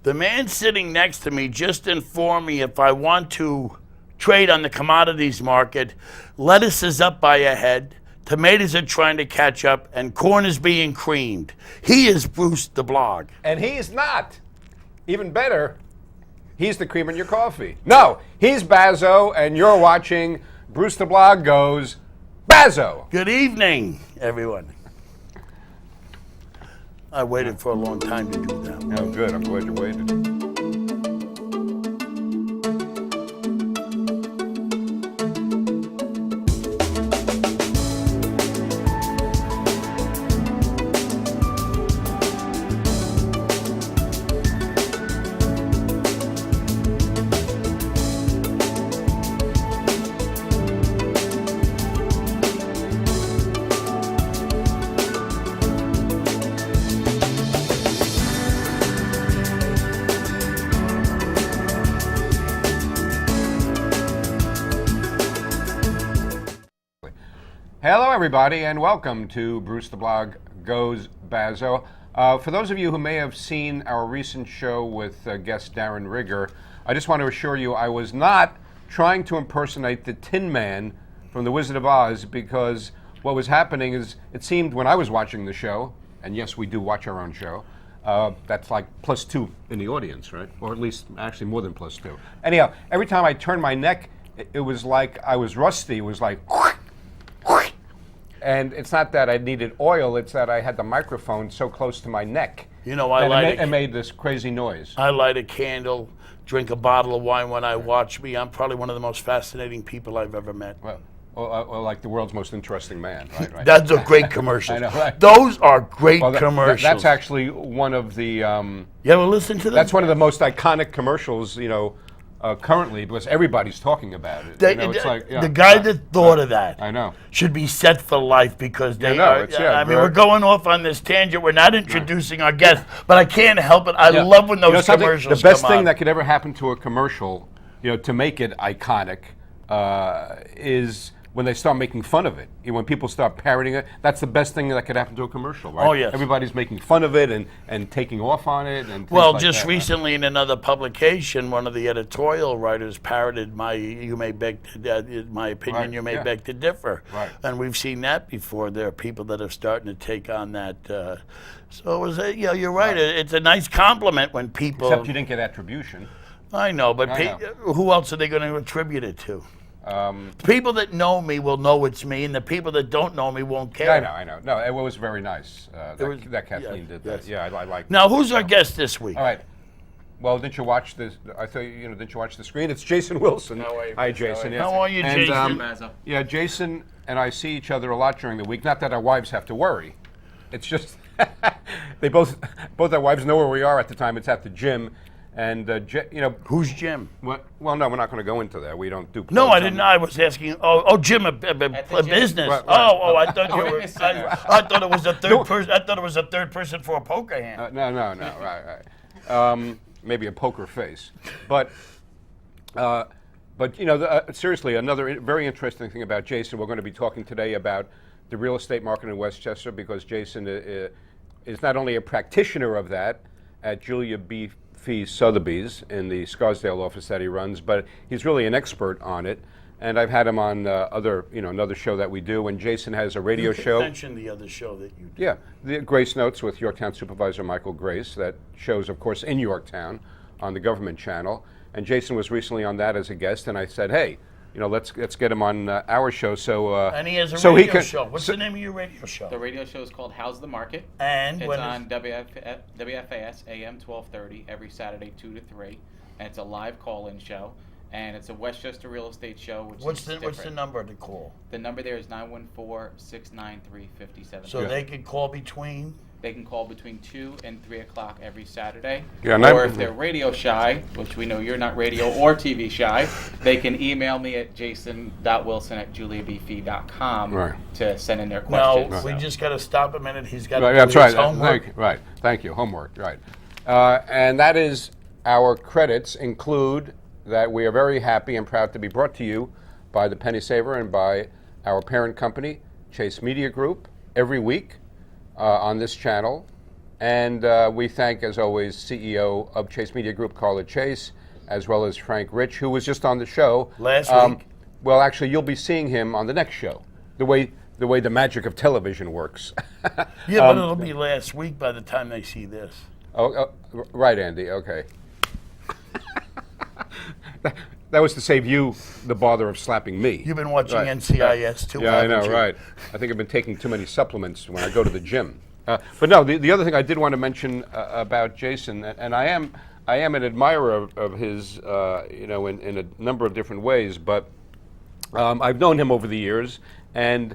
The man sitting next to me just informed me if I want to trade on the commodities market, lettuce is up by a head, tomatoes are trying to catch up, and corn is being creamed. He is Bruce the Blog. And he's not. Even better, he's the cream in your coffee. No, he's Bazzo, and you're watching Bruce the Blog Goes Bazzo. Good evening, everyone. I waited for a long time to do that. Oh, good. I'm glad you waited. Hello, everybody, and welcome to Bruce the Blog Goes Bazzo. For those of you who may have seen our recent show with guest Darren Rigger, I just want to assure you I was not trying to impersonate the Tin Man from The Wizard of Oz, because what was happening is it seemed when I was watching the show, and yes, we do watch our own show, that's like +2 in the audience, right? Or at least actually more than +2. Anyhow, every time I turned my neck, it was like I was rusty. It was like... And it's not that I needed oil, it's that I had the microphone so close to my neck. You know, it made this crazy noise. I light a candle, drink a bottle of wine when I watch me. I'm probably one of the most fascinating people I've ever met. Well, like the world's most interesting man, right? That's a great commercial. I know, right? Those are great commercials. That's actually one of the... you ever listen to them? That's one of the most iconic commercials, you know, currently, because everybody's talking about it. The guy that thought of that, I know, should be set for life, because they are. I mean, we're going off on this tangent. We're not introducing our guests, but I can't help it. I love when those commercials come on. The best thing that could ever happen to a commercial, you know, to make it iconic, is when they start making fun of it. When people start parroting it, that's the best thing that could happen to a commercial, right? Oh, yes. Everybody's making fun of it and taking off on it. And just recently in another publication, one of the editorial writers parroted my opinion, Right. you may beg to differ. Right. And we've seen that before. There are people that are starting to take on that. So it was, you're right. It's a nice compliment when people... Except you didn't get attribution. I know, but who else are they going to attribute it to? People that know me will know it's me, and the people that don't know me won't care. I know. No, it was very nice that Kathleen did that. Yes. Yeah, I like. Now, who's our guest this week? All right. Well, didn't you watch this? I thought didn't you watch the screen? It's Jason Wilson. How are you? Hi, Jason. How are you, Jason? Yeah, Jason and I see each other a lot during the week. Not that our wives have to worry. It's just they both our wives know where we are at the time. It's at the gym. And, who's Jim? Well, no, we're not going to go into that. We don't do. No, I didn't. I was asking. Jim, a business. Right. I thought you were. I thought it was a third person. I thought it was a third person for a poker hand. No. Right. Maybe a poker face, but seriously, another very interesting thing about Jason. We're going to be talking today about the real estate market in Westchester, because Jason is not only a practitioner of that at Julia B. Sotheby's in the Scarsdale office that he runs, but he's really an expert on it. And I've had him on another show that we do. And Jason has a radio show. Mention the other show that you do. Yeah, the Grace Notes with Yorktown Supervisor Michael Grace. That shows, of course, in Yorktown on the government channel. And Jason was recently on that as a guest. And I said, hey, let's get him on our show. So and he has a radio show. What's the name of your radio show? The radio show is called How's the Market? And it's on WFAS AM 1230 every Saturday 2 to 3, and it's a live call-in show, and it's a Westchester real estate show. What's the number to call? The number there is 914-693-57. So they can call between. They can call between 2 and 3 o'clock every Saturday. Yeah, or if they're radio shy, which we know you're not radio or TV shy, they can email me at jason.wilson@juliabfee.com to send in their questions. No, we just got to stop a minute. He's got to do his homework. Thank you. Homework. Right. And that is, our credits include that we are very happy and proud to be brought to you by the Penny Saver and by our parent company, Chase Media Group, every week on this channel. And we thank, as always, CEO of Chase Media Group, Carla Chase, as well as Frank Rich, who was just on the show. Last week? Well, actually, you'll be seeing him on the next show, the way the magic of television works. Yeah, but it'll be last week by the time they see this. Right, Andy, okay. That was to save you the bother of slapping me. You've been watching NCIS too, Yeah, I haven't know, you? right. I think I've been taking too many supplements when I go to the gym. But no, the other thing I did want to mention about Jason, and I am an admirer of his, in a number of different ways, but I've known him over the years, and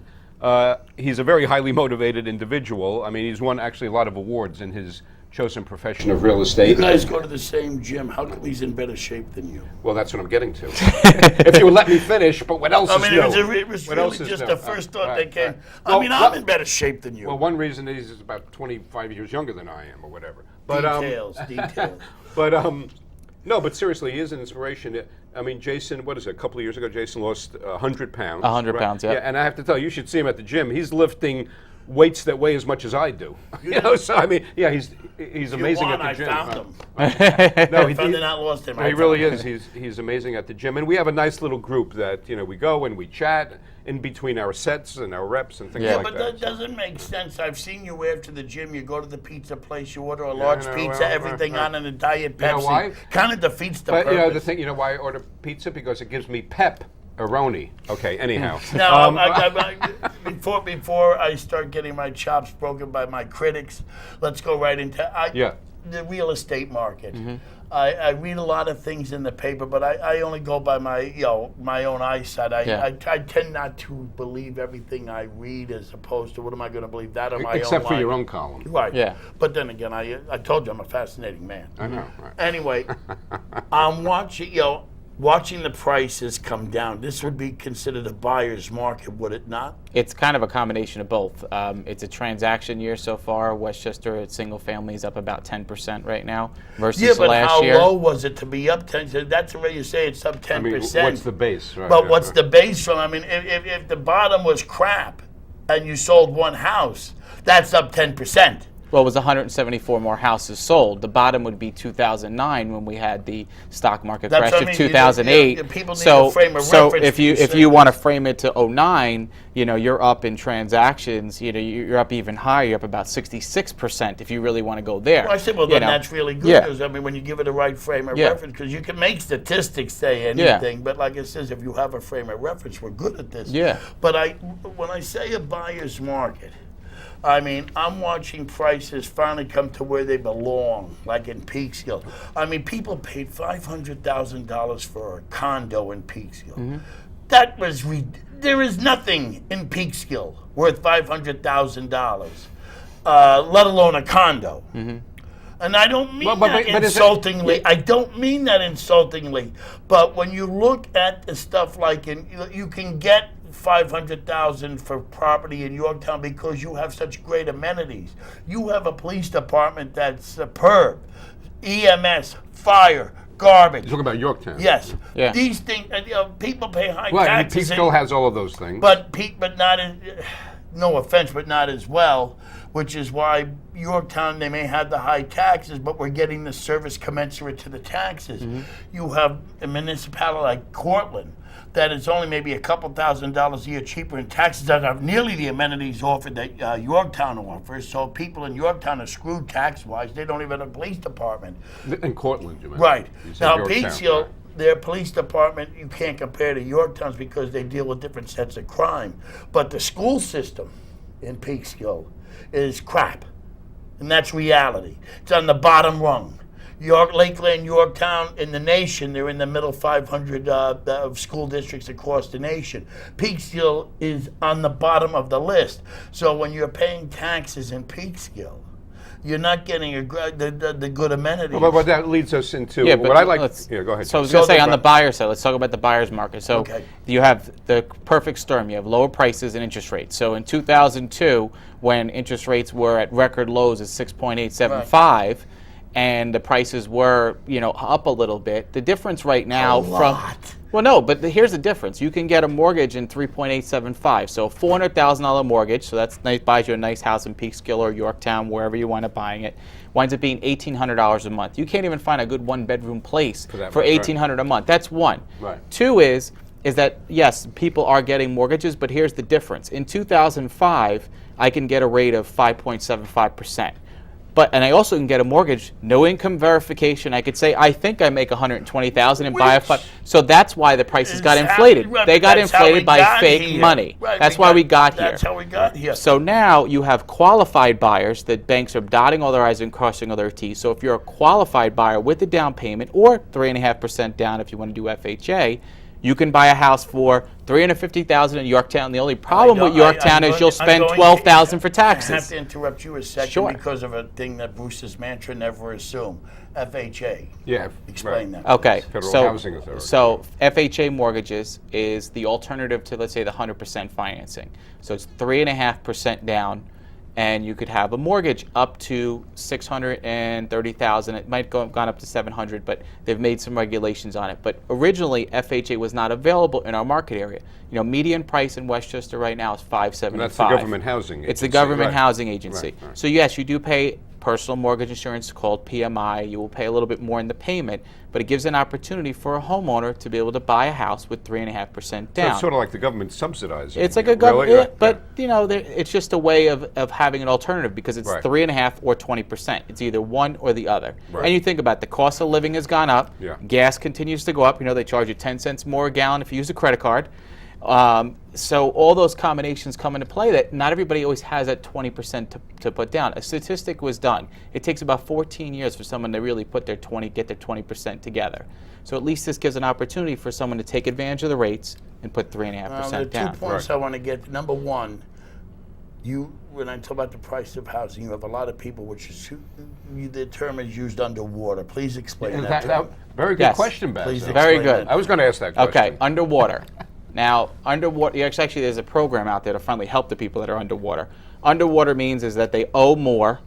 he's a very highly motivated individual. I mean, he's won actually a lot of awards in his chosen profession of real estate. You guys go to the same gym. How come he's in better shape than you? Well, that's what I'm getting to. If you would let me finish, but what else is new? It was really just the first thought that came. Well, I'm in better shape than you. Well, one reason is he's about 25 years younger than I am, or whatever. But, details. But no, but seriously, he is an inspiration. I mean, Jason, what is it? A couple of years ago, Jason lost 100 pounds. 100 pounds, yeah. And I have to tell you, you should see him at the gym. He's lifting weights that weigh as much as I do. So I mean, yeah, he's amazing at the gym. I found him. No, I found not lost him. He really is. He's amazing at the gym, and we have a nice little group that we go and we chat in between our sets and our reps and things like that. Yeah, but that doesn't make sense. I've seen you after the gym. You go to the pizza place, you order a large pizza, everything on and a diet Pepsi. You know why? Kind of defeats the purpose. But the thing, why I order pizza? Because it gives me pep. Aroni. Okay, anyhow. Now, before I start getting my chops broken by my critics, let's go right into the real estate market. Mm-hmm. I read a lot of things in the paper, but I only go by my my own eyesight. I tend not to believe everything I read, as opposed to what am I going to believe that or my own Except for your own column. Right. Yeah. But then again, I told you I'm a fascinating man. I know. Right. Anyway, I'm watching the prices come down. This would be considered a buyer's market, would it not? It's kind of a combination of both. It's a transaction year so far. Westchester at single family is up about 10% right now versus last year. Yeah, but how low was it to be up 10%? That's the way you say it's up 10%. I mean, what's the base? Right, but what's the base from? I mean, if the bottom was crap and you sold one house, that's up 10%. Well, it was 174 more houses sold. The bottom would be 2009 when we had the stock market crash of 2008. People need to frame a so reference. if you want to frame it to 09, you're up in transactions. You're up even higher. You're up about 66% if you really want to go there. Well, I said, then that's really good. Because, I mean, when you give it a right frame of reference, because you can make statistics say anything, but like it says, if you have a frame of reference, we're good at this. Yeah. But when I say a buyer's market, I mean, I'm watching prices finally come to where they belong, like in Peekskill. I mean, people paid $500,000 for a condo in Peekskill. Mm-hmm. There is nothing in Peekskill worth $500,000, let alone a condo. Mm-hmm. And I don't mean that insultingly. I don't mean that insultingly. But when you look at the stuff like you can get $500,000 for property in Yorktown because you have such great amenities. You have a police department that's superb, EMS, fire, garbage. You're talking about Yorktown. Yes. Yeah. These things, people pay high taxes. taxes. Peekskill has all of those things. But not as, no offense, but not as well. Which is why Yorktown, they may have the high taxes, but we're getting the service commensurate to the taxes. Mm-hmm. You have a municipality like Cortland that is only maybe a couple $1,000s a year cheaper in taxes that have nearly the amenities offered that Yorktown offers. So people in Yorktown are screwed tax-wise. They don't even have a police department. In Cortland, you mean? Right. Now, Yorktown, Peekskill, their police department, you can't compare to Yorktown's because they deal with different sets of crime. But the school system in Peekskill is crap, and that's reality. It's on the bottom rung. Lakeland, Yorktown, in the nation, they're in the middle 500 of school districts across the nation. Peekskill is on the bottom of the list. So when you're paying taxes in Peekskill, you're not getting the good amenities. Well, but that leads us into but what I like. Yeah, go ahead. So I was going to say on the buyer side, let's talk about the buyer's market. So you have the perfect storm. You have lower prices and interest rates. So in 2002, when interest rates were at record lows at 6.875, and the prices were, up a little bit, the difference right now Well, no, but here's the difference. You can get a mortgage in 3.875. So a $400,000 mortgage, so that's nice, buys you a nice house in Peekskill or Yorktown, wherever you wind up buying it, winds up being $1,800 a month. You can't even find a good one-bedroom place for $1,800 a month. That's one. Right. Two is that, yes, people are getting mortgages, but here's the difference. In 2005, I can get a rate of 5.75%. And I also can get a mortgage, no income verification. I could say, I think I make $120,000 and buy a fund. So that's why the prices got inflated. They got inflated by fake money. That's why we got here. That's how we got here. So now you have qualified buyers that banks are dotting all their I's and crossing all their T's. So if you're a qualified buyer with a down payment or 3.5% down if you want to do FHA, you can buy a house for $350,000 in Yorktown. The only problem with Yorktown is you'll spend $12,000 for taxes. I have to interrupt you a second because of a thing that Bruce's mantra, never assume. FHA. Yeah. Explain that. Okay. Federal Housing Authority. So FHA mortgages is the alternative to, let's say, the 100% financing. So it's 3.5% down, and you could have a mortgage up to $630,000. It might gone up to $700,000, but they've made some regulations on it. But originally, FHA was not available in our market area. You know, median price in Westchester right now is $575,000. And that's the government housing agency. It's the government housing agency. Right, right. So yes, you do pay personal mortgage insurance called PMI. You will pay a little bit more in the payment, but it gives an opportunity for a homeowner to be able to buy a house with 3.5% down. So it's sort of like the government subsidizing. It's like a government, really? but you know, it's just a way of having an alternative because it's Right. 3.5 or 20%. It's either one or the other. Right. And you think about it, the cost of living has gone up. Yeah. Gas continues to go up. You know, they charge you 10 cents more a gallon if you use a credit card. So all those combinations come into play that not everybody always has that 20% to put down. A statistic was done. It takes about 14 years for someone to really get their 20% together. So at least this gives an opportunity for someone to take advantage of the rates and put 3.5% There are down. 2 points I want to get. Number one, when I talk about the price of housing, you have a lot of people, which is the term is used underwater. Please explain that. Very good question, Bazzo. Please Very explain good. that. I was going to ask that question. Okay, underwater. Now, underwater, actually there's a program out there to finally help the people that are underwater. Underwater means is that they owe more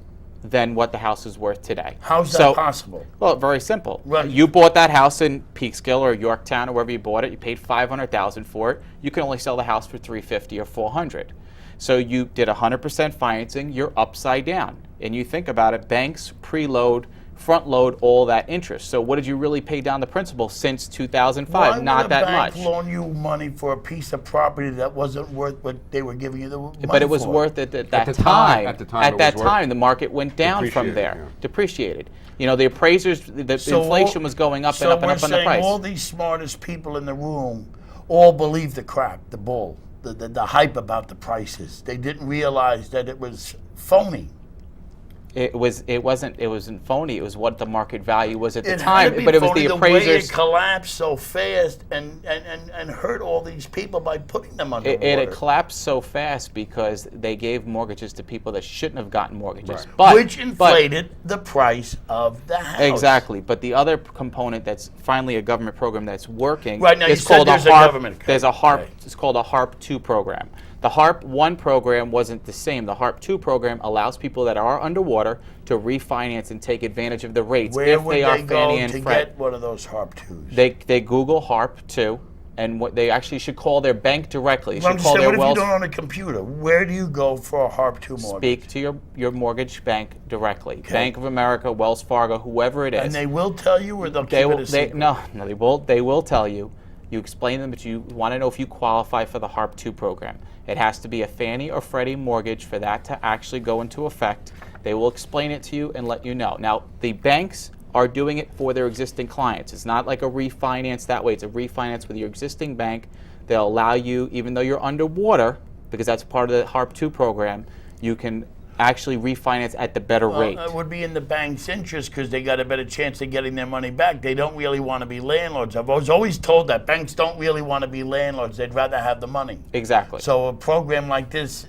than what the house is worth today. How's that possible? Well, very simple. Right. You bought that house in Peekskill or Yorktown or wherever you bought it. You paid $500,000 for it. You can only sell the house for $350,000 or $400,000. So you did 100% financing. You're upside down. And you think about it, banks preload, front load all that interest. So what did you really pay down the principal since 2005? Not that much. Why would a bank loan you money for a piece of property that wasn't worth what they were giving you the money for? But it was worth it at that time. At that time, the market went down from there, depreciated. You know, the appraisers, the inflation was going up and up and up on the price. So all these smartest people in the room all believe the crap, the bull, the hype about the prices. They didn't realize that it was phony. It wasn't phony. It was what the market value was at the It time. had to be But it was phony the the way appraisers. it collapsed so fast and hurt all these people by putting them underwater. It had collapsed so fast because they gave mortgages to people that shouldn't have gotten mortgages. But, which inflated the price of the house. Exactly. But the other component that's finally a government program that's working Right, now you is said called there's a HARP. government. There's a HARP. Okay. It's called a HARP 2 program. The HARP 1 program wasn't the same. The HARP 2 program allows people that are underwater to refinance and take advantage of the rates Where if would they are they go Fannie and to Freddie. get one of those HARP 2s? They Google HARP 2, and what they actually should call their bank directly. They I'm should just call saying, their what if you Wells. don't own a computer? Where do you go for a HARP 2 mortgage? Speak to your mortgage bank directly. Bank of America, Wells Fargo, whoever it is. And they will tell you, or they'll keep it a secret? No, they will tell you. You explain to them that you want to know if you qualify for the HARP 2 program. It has to be a Fannie or Freddie mortgage for that to actually go into effect. They will explain it to you and let you know. Now, the banks are doing it for their existing clients. It's not like a refinance that way. It's a refinance with your existing bank. They'll allow you, even though you're underwater, because that's part of the HARP 2 program, you can actually refinance at the better rate. It would be in the bank's interest because they got a better chance of getting their money back. They don't really want to be landlords. I was always told that banks don't really want to be landlords. They'd rather have the money. Exactly. So a program like this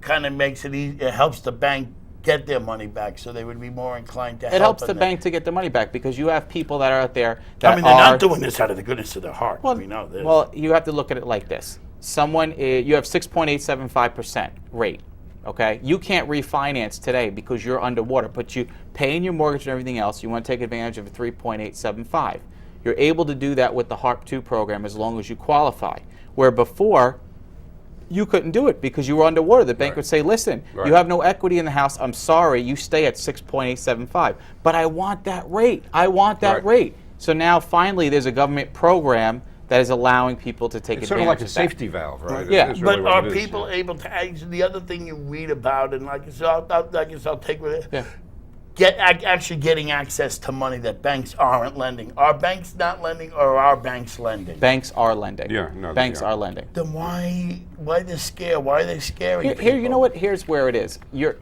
kind of makes it easy. It helps the bank get their money back, so they would be more inclined to help. It helps the them. bank to get the money back because you have people that are out there that they're not doing this out of the goodness of their heart. Well, we know this. Well, you have to look at it like this. You have 6.875% rate. Okay, you can't refinance today because you're underwater, but you paying your mortgage and everything else. You want to take advantage of a 3.875. You're able to do that with the HARP 2 program as long as you qualify. Where before, you couldn't do it because you were underwater. The bank would say, listen, you have no equity in the house. I'm sorry, you stay at 6.875. But I want that rate. I want that rate. So now finally there's a government program that is allowing people to take advantage of that. It's sort of like a safety valve, right? Yeah. Is really But what are it is, people able to, the other thing you read about, and like I said, I'll take with it, actually getting access to money that banks aren't lending. Are banks not lending, or are banks lending? Banks are lending. Yeah, no, banks are lending. Then why the scare? Why are they scaring people? Here, you know what? Here's where it is. You're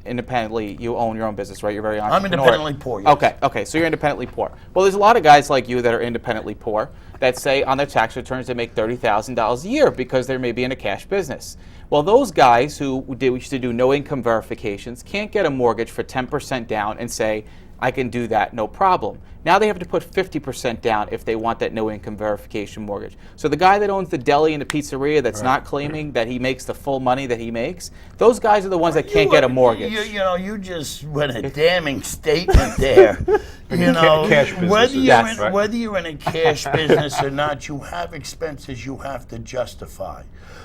independently. You own your own business, right? You're very entrepreneurial. I'm independently poor. Yes. Okay. So you're independently poor. Well, there's a lot of guys like you that are independently poor that say on their tax returns they make $30,000 a year because they're maybe in a cash business. Well, those guys who used to do no income verifications can't get a mortgage for 10% down and say, I can do that, no problem. Now they have to put 50% down if they want that no income verification mortgage. So the guy that owns the deli and the pizzeria that's not claiming that he makes the full money that he makes, those guys are the ones that can't get a mortgage. You just went a damning statement there. Cash businesses. Whether you're in a cash business or not, you have expenses you have to justify.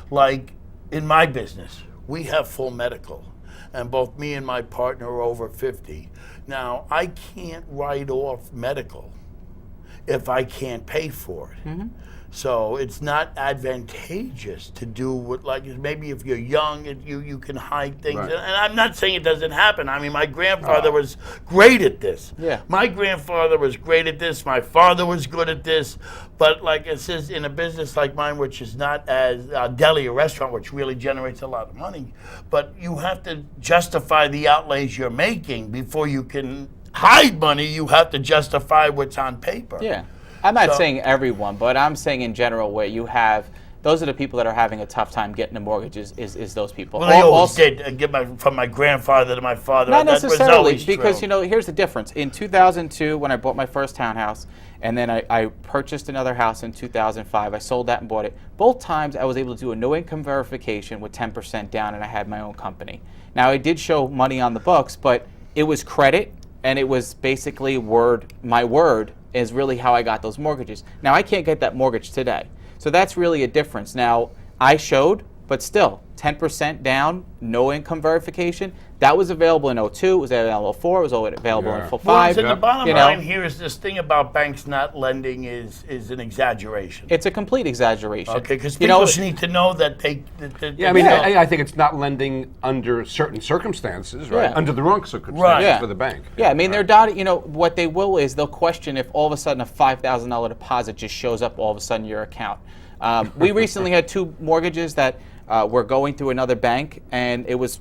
Like in my business, we have full medical, and both me and my partner are over 50. Now, I can't write off medical if I can't pay for it. So it's not advantageous to do what, like, maybe if you're young, you can hide things. And I'm not saying it doesn't happen. I mean, my grandfather was great at this. Yeah. My grandfather was great at this. My father was good at this. But like it says, in a business like mine, which is not as a deli or restaurant, which really generates a lot of money, but you have to justify the outlays you're making before you can hide money. You have to justify what's on paper. Yeah. I'm not saying everyone, but I'm saying in general where you have, those are the people that are having a tough time getting a mortgage is those people. Well, they always did, from my grandfather to my father. Not that necessarily, was because true. here's the difference. In 2002, when I bought my first townhouse, and then I purchased another house in 2005, I sold that and bought it. Both times I was able to do a no income verification with 10% down, and I had my own company. Now, I did show money on the books, but it was credit, and it was basically my word is really how I got those mortgages. Now, I can't get that mortgage today. So that's really a difference. Now, I showed, but still, 10% down, no income verification. That was available in 02, it was available in 04, it was available in 05. Well, so the bottom line here is this thing about banks not lending is an exaggeration. It's a complete exaggeration. Okay, because people need to know that they... I think it's not lending under certain circumstances, right? Yeah. Under the wrong circumstances for the bank. Yeah, I mean, they're dotted, what they will is they'll question if all of a sudden a $5,000 deposit just shows up all of a sudden in your account. We recently had 2 mortgages that were going through another bank, and it was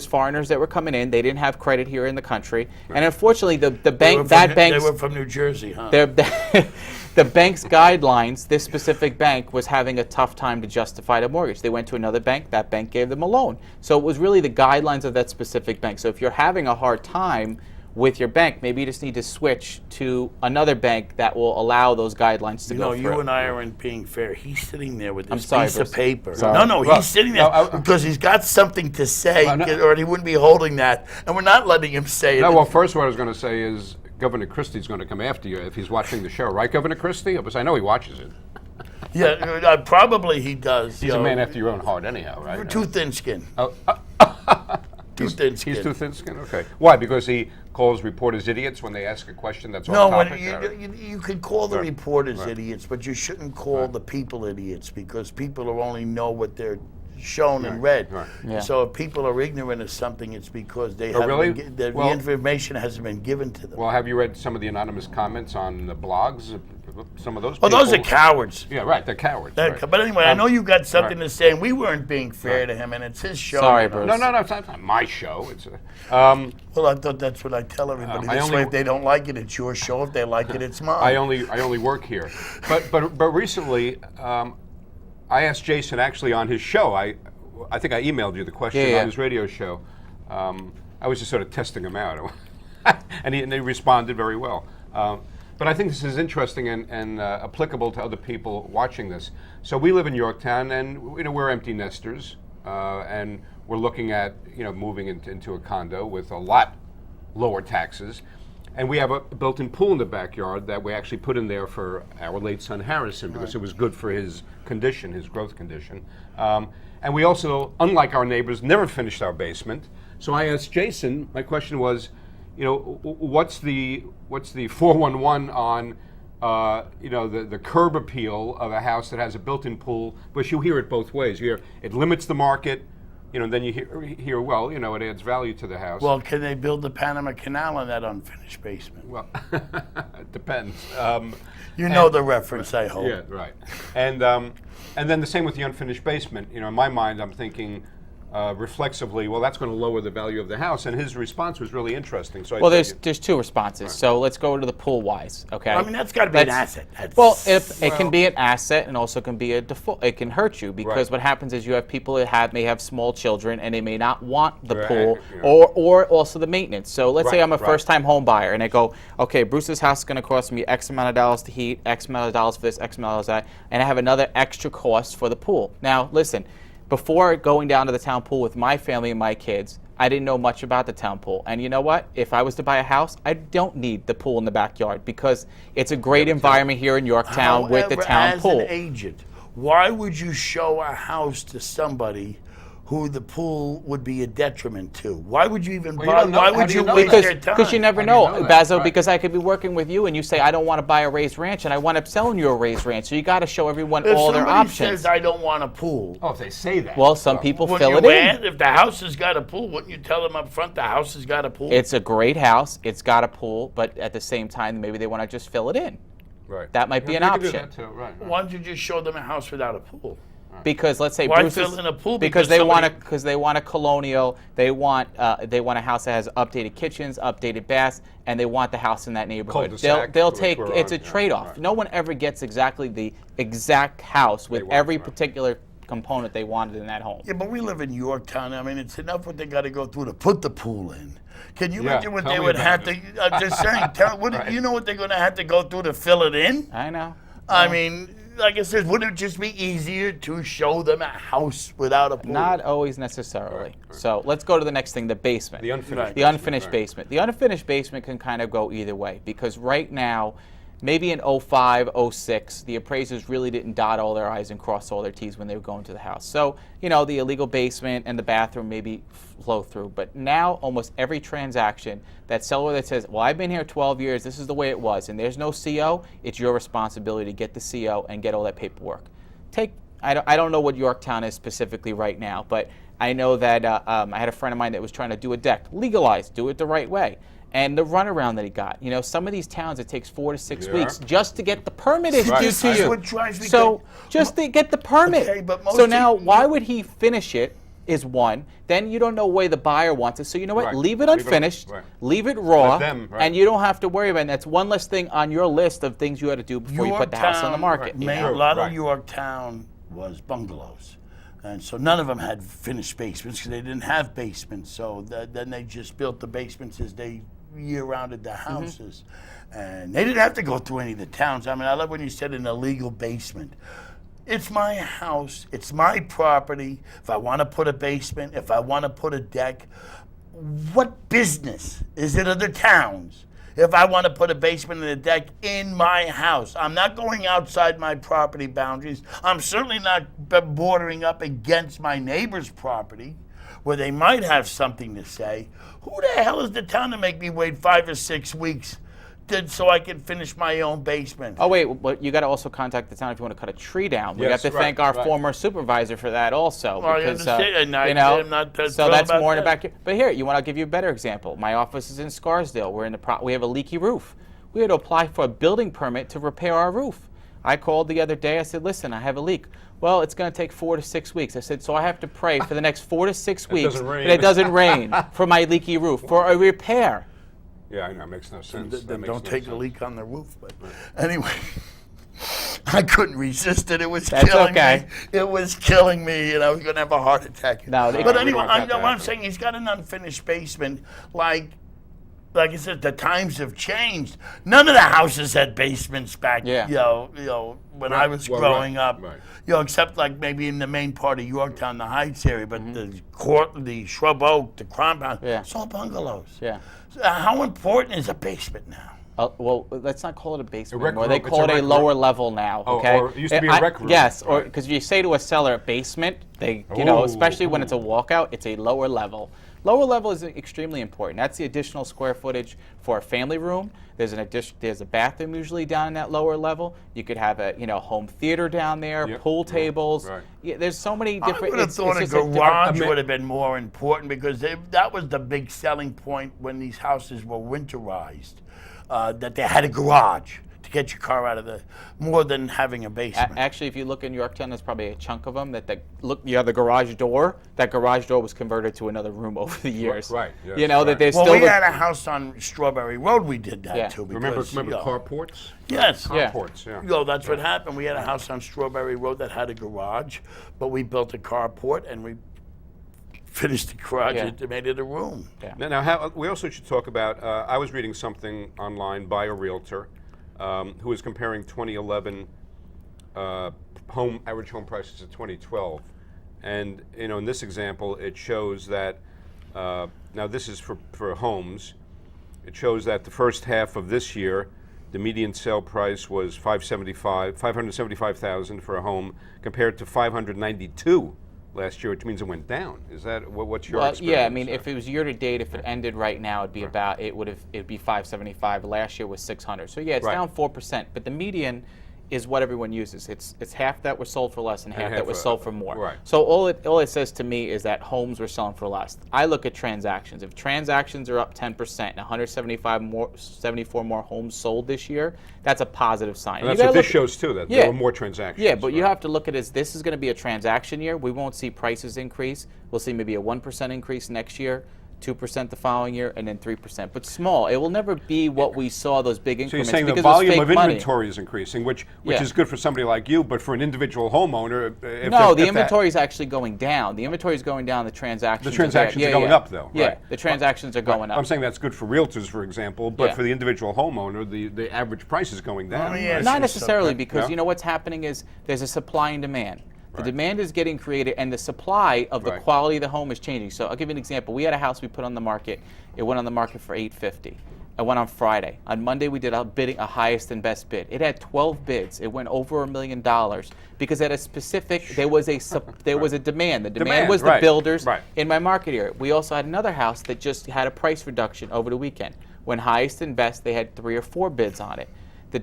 foreigners that were coming in. They didn't have credit here in the country, and unfortunately, the bank they were from New Jersey, huh? The bank's guidelines. This specific bank was having a tough time to justify the mortgage. They went to another bank. That bank gave them a loan. So it was really the guidelines of that specific bank. So if you're having a hard time with your bank, maybe you just need to switch to another bank that will allow those guidelines to go through. You and I aren't being fair. He's sitting there with this sorry, piece of paper. Sorry. No, he's sitting there because he's got something to say, or he wouldn't be holding that, and we're not letting him say it. No, well, first what I was going to say is Governor Christie's going to come after you if he's watching the show, right, Governor Christie? Because I know he watches it. Yeah, probably he does. He's a man after your own heart anyhow, right? Too thin-skinned. Too thin-skinned. He's too thin-skinned? Okay. Why? Because he calls reporters idiots when they ask a question that's off topic? You could call the reporters idiots, but you shouldn't call the people idiots, because people will only know what they're shown and read. Yeah. So if people are ignorant of something, it's because they the information hasn't been given to them. Well, have you read some of the anonymous comments on the blogs? Some of those people. Those are cowards. Yeah, right. They're cowards. But anyway, I know you got something to say, and we weren't being fair to him, and it's his show. Sorry, Bruce. No, it's not my show. It's well, I thought that's what I tell everybody. This way, if they don't like it, it's your show. If they like it, it's mine. I only work here. But recently, I asked Jason actually on his show. I think I emailed you the question on his radio show. I was just sort of testing him out, and he responded very well. But I think this is interesting and applicable to other people watching this. So we live in Yorktown, and we're empty nesters, and we're looking at moving into a condo with a lot lower taxes. And we have a built-in pool in the backyard that we actually put in there for our late son Harrison because it was good for his condition, his growth condition. And we also, unlike our neighbors, never finished our basement. So I asked Jason, my question was, what's the 411 on the curb appeal of a house that has a built-in pool? But you hear it both ways. You hear it limits the market, and then you hear well, it adds value to the house. Well, can they build the Panama Canal in that unfinished basement? Well, it depends. You know the reference, I hope. Yeah, right. And then the same with the unfinished basement. In my mind, I'm thinking reflexively, well, that's going to lower the value of the house. And his response was really interesting. So there's two responses. Right. So let's go to the pool wise. Okay. I mean, that's got to be an asset. It can be an asset and also can be a default. It can hurt you because what happens is you have people that may have small children and they may not want the pool or also the maintenance. So let's say I'm a first-time home buyer and I go, okay, Bruce's house is going to cost me X amount of dollars to heat, X amount of dollars for this, X amount of dollars for that, and I have another extra cost for the pool. Now, listen. Before going down to the town pool with my family and my kids, I didn't know much about the town pool. And you know what? If I was to buy a house, I don't need the pool in the backyard because it's a great environment here in Yorktown with the town pool. As an agent, why would you show a house to somebody who the pool would be a detriment to? Why would you even buy? Why would you waste their time? Because you never know, Bazzo. Because I could be working with you and you say I don't want to buy a raised ranch, and I wind up selling you a raised ranch. So you got to show everyone all their options. If somebody says I don't want a pool, if they say that, well, some people fill it in. If the house has got a pool, wouldn't you tell them up front the house has got a pool? It's a great house. It's got a pool, but at the same time, maybe they want to just fill it in. Right. That might be an option. Do that too. Right. Why don't you just show them a house without a pool? Because let's say Why fill in a pool? Because they want a colonial. They want a house that has updated kitchens, updated baths, and they want the house in that neighborhood. They'll take it's a trade-off. Right. No one ever gets exactly the exact house with every particular component they wanted in that home. Yeah, but we live in Yorktown. I mean, it's enough what they got to go through to put the pool in. Can you imagine what they would have to? I'm just saying. You know what they're going to have to go through to fill it in? I know. I mean. Like I said, wouldn't it just be easier to show them a house without a pool? Not always necessarily. Right. So let's go to the next thing, the basement. The unfinished basement. The unfinished basement can kind of go either way because right now, maybe in 05, 06, the appraisers really didn't dot all their I's and cross all their T's when they were going to the house. So, the illegal basement and the bathroom maybe flow through. But now almost every transaction, that seller that says, well, I've been here 12 years, this is the way it was, and there's no CO, it's your responsibility to get the CO and get all that paperwork. I don't know what Yorktown is specifically right now, but I know that I had a friend of mine that was trying to do a deck. Legalized, do it the right way. And the runaround that he got. Some of these towns, it takes 4 to 6 weeks just to get the permit issued to you. What drives me so just to get the permit. Okay, but so now, why would he finish it is one. Then you don't know where the buyer wants it. So you know what? Leave it unfinished. Leave it raw. And you don't have to worry about it. That's one less thing on your list of things you had to do before you put the house on the market. A lot of Yorktown was bungalows. And so none of them had finished basements because they didn't have basements. So then they just built the basements as they year-rounded the houses. And they didn't have to go through any of the towns. I mean, I love when you said an illegal basement. It's my house. It's my property. If I want to put a basement, if I want to put a deck, what business is it of the towns? If I want to put a basement and a deck in my house, I'm not going outside my property boundaries. I'm certainly not bordering up against my neighbor's property where they might have something to say. Who the hell is the town to make me wait 5 or 6 weeks so I can finish my own basement? Oh, wait, but you got to also contact the town if you want to cut a tree down. We have to thank our former supervisor for that also. Well, because, I understand. I'm not so that's more in the back. But here, you want to give you a better example. My office is in Scarsdale. We have a leaky roof. We had to apply for a building permit to repair our roof. I called the other day. I said, listen, I have a leak. Well, it's going to take 4 to 6 weeks. I said, so I have to pray for the next 4 to 6 weeks that it doesn't rain for my leaky roof, for a repair. Yeah, I know. It makes no sense. Don't take a leak on the roof. But anyway, I couldn't resist it. It was killing me. It was killing me, and I was going to have a heart attack. No, but anyway, what I'm saying, he's got an unfinished basement. Like, like I said, the times have changed. None of the houses had basements back, Yeah. when I was growing up. right. Except like maybe in the main part of Yorktown, the Heights area, but the court, the Shrub Oak, the Compound, Yeah. it's all bungalows. Yeah. So how important is a basement now? Well, let's not call it a basement rec anymore. They room. It's call a it a rec room. lower level now. Oh, Okay. or it used to be a rec room. Yes, or Right. because if you say to a seller a basement, they, Oh, especially when it's a walkout, it's a lower level. Lower level is extremely important. That's the additional square footage for a family room. There's a bathroom usually down in that lower level. You could have a home theater down there, Yep. pool tables. Right. Yeah, there's so many different. I would have thought a just different- garage would have been more important because that was the big selling point when these houses were winterized, that they had a garage to get your car out of more than having a basement. Actually, if you look in Yorktown, there's probably a chunk of them you have the garage door. That garage door was converted to another room over the years. Right, yes, that right. there's Well, still we had a house on Strawberry Road. We did that Yeah. too. Remember Because, carports? Yes. Yeah. Carports, yeah. That's what happened. We had a house on Strawberry Road that had a garage, but we built a carport and we finished the garage Yeah. and made it a room. Yeah. Now, we also should talk about, I was reading something online by a realtor who was comparing 2011 average home prices to 2012. And, in this example, it shows that, now this is for homes, it shows that the first half of this year, the median sale price was $575,000 for a home compared to $592 last year, which means it went down. Is that what's your experience? Yeah, I mean, if it was year to date, if it ended right now, it'd be it'd be 575. Last year was 600. So yeah, it's Right. down 4%. But the median is what everyone uses. It's half that were sold for less and half that half were sold for more. right. So all it says to me is that homes were selling for less. I look at transactions. If transactions are up 10% and 74 more homes sold this year, that's a positive sign. And that's what this shows too, that there were more transactions. Yeah, but you right. have to look at it as this is going to be a transaction year. We won't see prices increase. We'll see maybe a 1% increase next year, 2% the following year, and then 3%. But small. It will never be what we saw, those big So you're increments. saying the because it was volume fake of money. inventory is increasing, which Yeah. is good for somebody like you, but for an individual homeowner, No, the inventory is actually going down. The inventory is going down. The transactions. The transactions are going up, though. Yeah, Right. the transactions are going up. I'm saying that's good for realtors, for example, but Yeah. for the individual homeowner, the average price is going down. me right? ask Not you necessarily, something. because No? what's happening is there's a supply and demand. The Right. demand is getting created, and the supply of the Right. quality of the home is changing. So I'll give you an example. We had a house we put on the market. It went on the market for $850. I went on Friday. On Monday, we did a highest and best bid. It had 12 bids. It went over $1 million because at a specific there was a demand. The demand was the right, builders right. in my market area. We also had another house that just had a price reduction over the weekend. When highest and best, they had 3 or 4 bids on it. The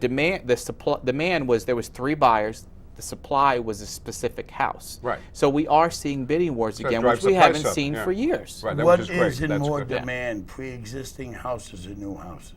demand was there was 3 buyers. The supply was a specific house. Right. So we are seeing bidding wars So it again, drives which we the price haven't up, seen yeah. for years. Right, that What which is great. is in That's more good. demand, pre-existing houses or new houses?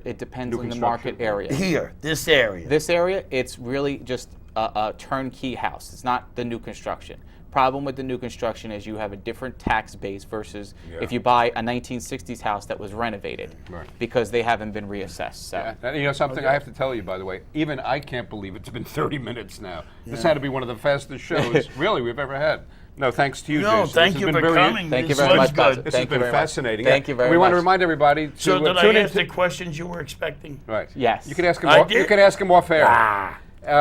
It depends New on the construction. market area. Here, this area. This area, it's really just a turnkey house. It's not the new construction. Problem with the new construction is you have a different tax base versus if you buy a 1960s house that was renovated, Right. because they haven't been reassessed. So. Yeah. And you know something, I have to tell you, by the way, even I can't believe it's been 30 minutes now. This had to be one of the fastest shows, really, we've ever had. No, thanks to you, No, Jason. thank This you has for been very coming. Thank you This very was much, good. Bazzo. This Thank has you been very much. fascinating. Thank you very We want to much. remind everybody to So did I tune ask in. the questions you were expecting? Right. Yes. You can ask him. I You did? can ask him off air. Ah.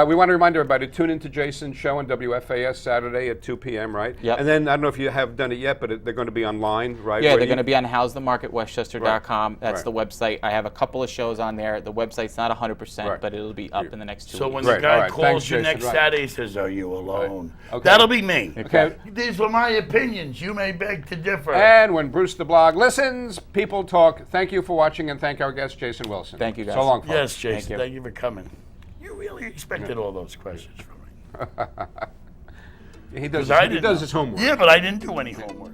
We want to remind everybody to tune into Jason's show on WFAS Saturday at 2 p.m., right? Yep. And then, I don't know if you have done it yet, but they're going to be online, right? Yeah, Where they're you- going to be on howsthemarketwestchester.com. That's Right. the website. I have a couple of shows on there. The website's not 100%, Right. but it'll be up in the next 2 So weeks. when Great, the guy all right. calls Thanks, you Jason. next Right. Saturday, he says, "Are you alone?" Okay. That'll be me. Okay. These were my opinions. You may beg to differ. And when Bruce the Blog listens, people talk. Thank you for watching, and thank our guest, Jason Wilson. Thank you, guys. So long, folks. Yes, Jason. you. Thank you for coming. You really expected all those questions from me. He does, 'Cause I he didn't does know. his homework. Yeah, but I didn't do any homework.